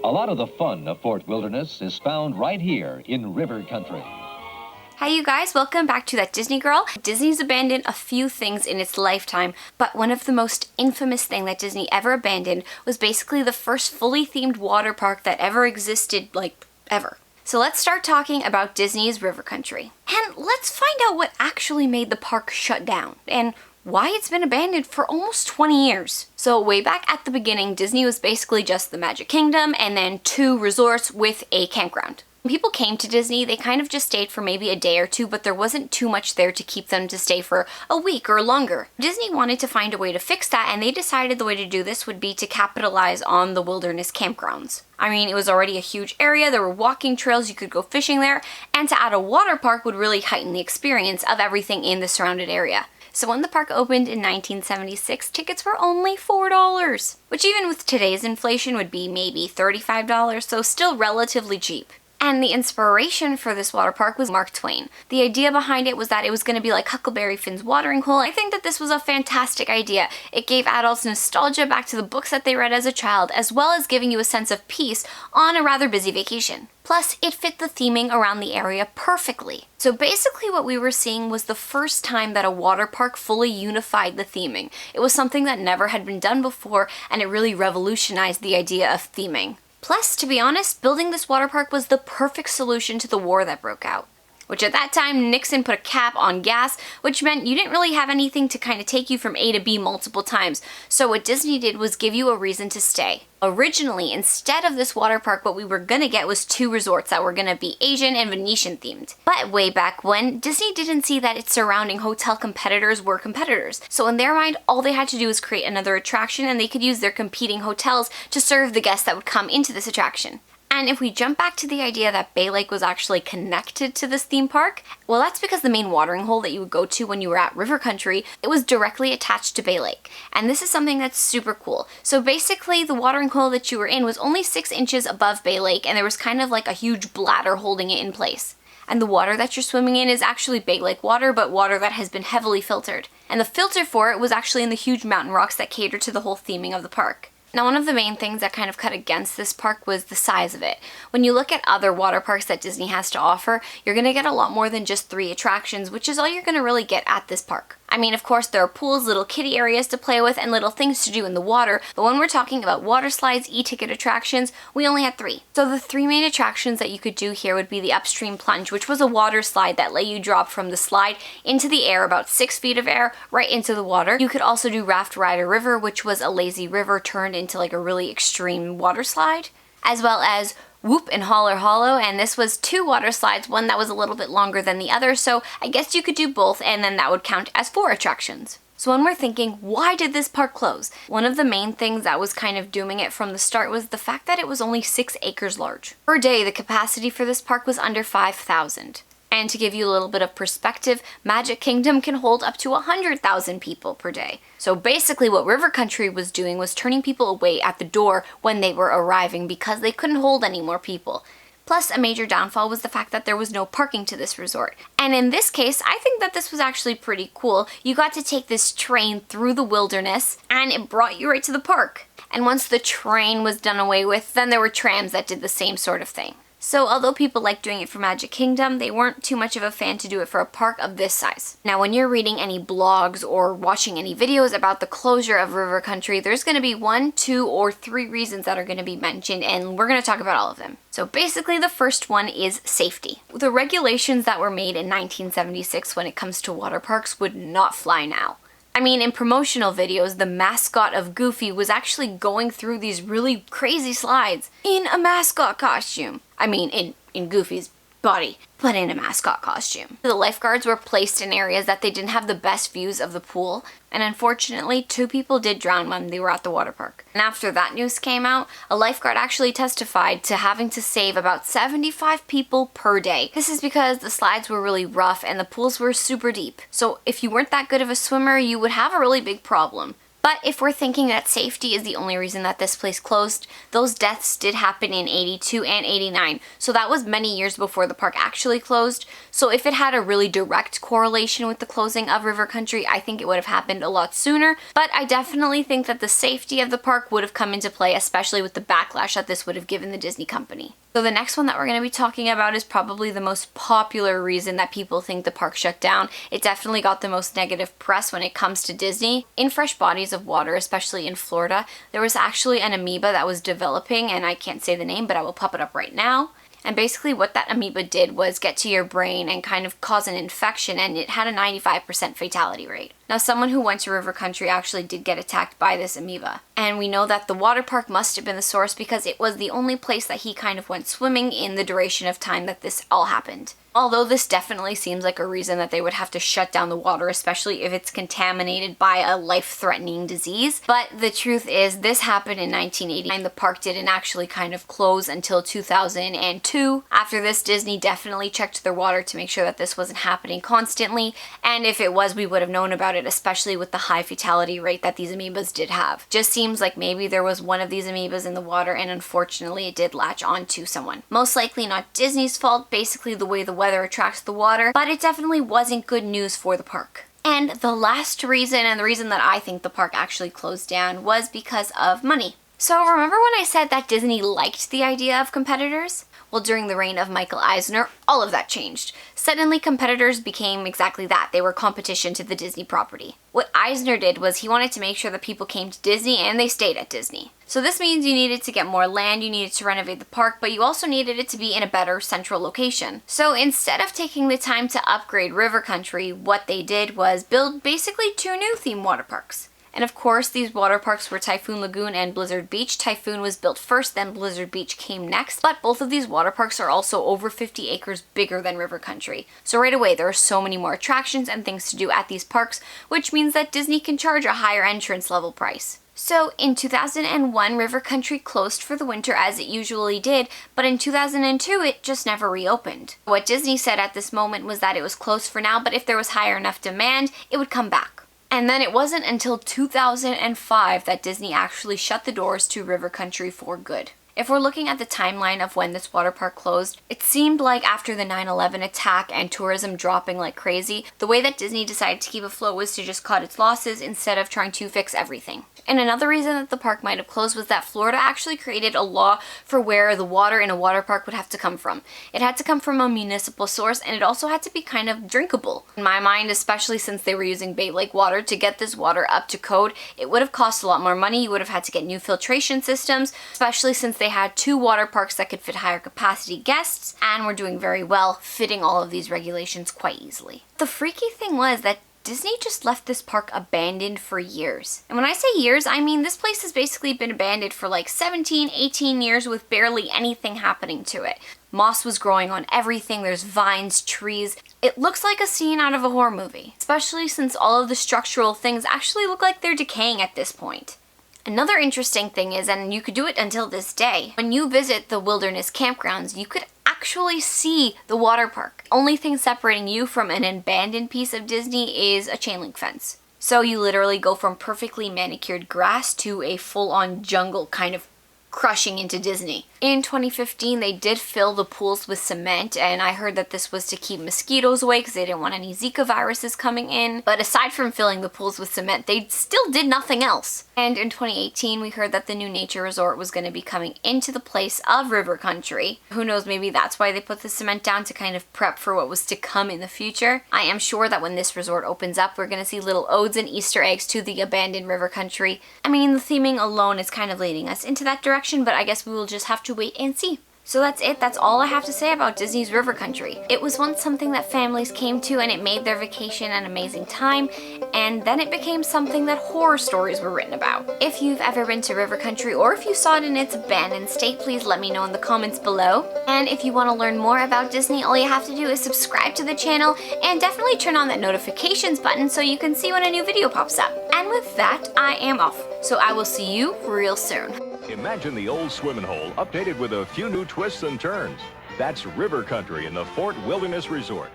A lot of the fun of Fort Wilderness is found right here in River Country. Hi you guys, welcome back to That Disney Girl. Disney's abandoned a few things in its lifetime, but one of the most infamous thing that Disney ever abandoned was basically the first fully themed water park that ever existed, ever. So let's start talking about Disney's River Country. And let's find out what actually made the park shut down, and why it's been abandoned for almost 20 years. So way back at the beginning, Disney was basically just the Magic Kingdom and then 2 resorts with a campground. When people came to Disney, they kind of just stayed for maybe a day or two, but there wasn't too much there to keep them to stay for a week or longer. Disney wanted to find a way to fix that, and they decided the way to do this would be to capitalize on the wilderness campgrounds. I mean, it was already a huge area, there were walking trails, you could go fishing there, and to add a water park would really heighten the experience of everything in the surrounded area. So when the park opened in 1976, tickets were only $4, which even with today's inflation would be maybe $35, so still relatively cheap. And the inspiration for this water park was Mark Twain. The idea behind it was that it was going to be like Huckleberry Finn's watering hole. I think that this was a fantastic idea. It gave adults nostalgia back to the books that they read as a child, as well as giving you a sense of peace on a rather busy vacation. Plus, it fit the theming around the area perfectly. So basically what we were seeing was the first time that a water park fully unified the theming. It was something that never had been done before, and it really revolutionized the idea of theming. Plus, to be honest, building this water park was the perfect solution to the war that broke out. Which at that time, Nixon put a cap on gas, which meant you didn't really have anything to kind of take you from A to B multiple times. So what Disney did was give you a reason to stay. Originally, instead of this water park, what we were gonna get was 2 resorts that were gonna be Asian and Venetian themed. But way back when, Disney didn't see that its surrounding hotel competitors were competitors. So in their mind, all they had to do was create another attraction, and they could use their competing hotels to serve the guests that would come into this attraction. And if we jump back to the idea that Bay Lake was actually connected to this theme park, well, that's because the main watering hole that you would go to when you were at River Country, it was directly attached to Bay Lake. And this is something that's super cool. So basically, the watering hole that you were in was only 6 inches above Bay Lake, and there was kind of like a huge bladder holding it in place. And the water that you're swimming in is actually Bay Lake water, but water that has been heavily filtered. And the filter for it was actually in the huge mountain rocks that cater to the whole theming of the park. Now, one of the main things that kind of cut against this park was the size of it. When you look at other water parks that Disney has to offer, you're gonna get a lot more than just 3 attractions, which is all you're gonna really get at this park. I mean, of course, there are pools, little kiddie areas to play with, and little things to do in the water, but when we're talking about water slides, e-ticket attractions, we only had 3. So the 3 main attractions that you could do here would be the Upstream Plunge, which was a water slide that let you drop from the slide into the air, about 6 feet of air, right into the water. You could also do Raft Rider River, which was a lazy river turned into like a really extreme water slide, as well as Whoop and Holler Hollow, and this was 2 water slides, one that was a little bit longer than the other, so I guess you could do both, and then that would count as 4 attractions. So when we're thinking, why did this park close? One of the main things that was kind of dooming it from the start was the fact that it was only 6 acres large. Per day, the capacity for this park was under 5,000. And to give you a little bit of perspective, Magic Kingdom can hold up to 100,000 people per day. So basically what River Country was doing was turning people away at the door when they were arriving because they couldn't hold any more people. Plus, a major downfall was the fact that there was no parking to this resort. And in this case, I think that this was actually pretty cool. You got to take this train through the wilderness, and it brought you right to the park. And once the train was done away with, then there were trams that did the same sort of thing. So although people liked doing it for Magic Kingdom, they weren't too much of a fan to do it for a park of this size. Now, when you're reading any blogs or watching any videos about the closure of River Country, there's going to be 1, 2, or 3 reasons that are going to be mentioned, and we're going to talk about all of them. So basically, the first one is safety. The regulations that were made in 1976 when it comes to water parks would not fly now. I mean, in promotional videos, the mascot of Goofy was actually going through these really crazy slides in a mascot costume. I mean, in Goofy's body, but in a mascot costume. The lifeguards were placed in areas that they didn't have the best views of the pool, and unfortunately 2 people did drown when they were at the water park. And after that news came out, a lifeguard actually testified to having to save about 75 people per day. This is because the slides were really rough and the pools were super deep. So if you weren't that good of a swimmer, you would have a really big problem. But if we're thinking that safety is the only reason that this place closed, those deaths did happen in 82 and 89. So that was many years before the park actually closed. So if it had a really direct correlation with the closing of River Country, I think it would have happened a lot sooner. But I definitely think that the safety of the park would have come into play, especially with the backlash that this would have given the Disney company. So the next one that we're going to be talking about is probably the most popular reason that people think the park shut down. It definitely got the most negative press when it comes to Disney. In fresh bodies of water, especially in Florida, there was actually an amoeba that was developing, and I can't say the name, but I will pop it up right now. And basically what that amoeba did was get to your brain and kind of cause an infection, and it had a 95% fatality rate. Now, someone who went to River Country actually did get attacked by this amoeba. And we know that the water park must have been the source because it was the only place that he kind of went swimming in the duration of time that this all happened. Although this definitely seems like a reason that they would have to shut down the water, especially if it's contaminated by a life-threatening disease. But the truth is, this happened in 1989. The park didn't actually kind of close until 2002. After this, Disney definitely checked their water to make sure that this wasn't happening constantly. And if it was, we would have known about it, especially with the high fatality rate that these amoebas did have. Just seems like maybe there was one of these amoebas in the water, and unfortunately it did latch onto someone. Most likely not Disney's fault, basically the way the weather attracts the water, but it definitely wasn't good news for the park. And the last reason, and the reason that I think the park actually closed down, was because of money. So remember when I said that Disney liked the idea of competitors? Well, during the reign of Michael Eisner, all of that changed. Suddenly, competitors became exactly that. They were competition to the Disney property. What Eisner did was he wanted to make sure that people came to Disney and they stayed at Disney. So this means you needed to get more land, you needed to renovate the park, but you also needed it to be in a better central location. So instead of taking the time to upgrade River Country, what they did was build basically 2 new theme water parks. And of course, these water parks were Typhoon Lagoon and Blizzard Beach. Typhoon was built first, then Blizzard Beach came next. But both of these water parks are also over 50 acres bigger than River Country. So right away, there are so many more attractions and things to do at these parks, which means that Disney can charge a higher entrance level price. So in 2001, River Country closed for the winter as it usually did, but in 2002, it just never reopened. What Disney said at this moment was that it was closed for now, but if there was higher enough demand, it would come back. And then it wasn't until 2005 that Disney actually shut the doors to River Country for good. If we're looking at the timeline of when this water park closed, it seemed like after the 9/11 attack and tourism dropping like crazy, the way that Disney decided to keep afloat was to just cut its losses instead of trying to fix everything. And another reason that the park might have closed was that Florida actually created a law for where the water in a water park would have to come from. It had to come from a municipal source, and it also had to be kind of drinkable. In my mind, especially since they were using Bay Lake water, to get this water up to code, it would have cost a lot more money. You would have had to get new filtration systems, especially since they had 2 water parks that could fit higher capacity guests, and were doing very well, fitting all of these regulations quite easily. The freaky thing was that Disney just left this park abandoned for years. And when I say years, I mean this place has basically been abandoned for like 17, 18 years with barely anything happening to it. Moss was growing on everything, there's vines, trees. It looks like a scene out of a horror movie, especially since all of the structural things actually look like they're decaying at this point. Another interesting thing is, and you could do it until this day, when you visit the wilderness campgrounds, you could actually see the water park. Only thing separating you from an abandoned piece of Disney is a chain link fence. So you literally go from perfectly manicured grass to a full-on jungle kind of crushing into Disney. In 2015, they did fill the pools with cement, and I heard that this was to keep mosquitoes away because they didn't want any Zika viruses coming in. But aside from filling the pools with cement, they still did nothing else. And in 2018, we heard that the new nature resort was going to be coming into the place of River Country. Who knows, maybe that's why they put the cement down, to kind of prep for what was to come in the future. I am sure that when this resort opens up, we're going to see little odes and Easter eggs to the abandoned River Country. I mean, the theming alone is kind of leading us into that direction, but I guess we will just have to wait and see. So that's it. That's all I have to say about Disney's River Country. It was once something that families came to, and it made their vacation an amazing time, and then it became something that horror stories were written about. If you've ever been to River Country, or if you saw it in its abandoned state, please let me know in the comments below. And if you want to learn more about Disney, all you have to do is subscribe to the channel, and definitely turn on that notifications button so you can see when a new video pops up. And with that, I am off. So I will see you real soon. Imagine the old swimming hole updated with a few new twists and turns. That's River Country in the Fort Wilderness Resort.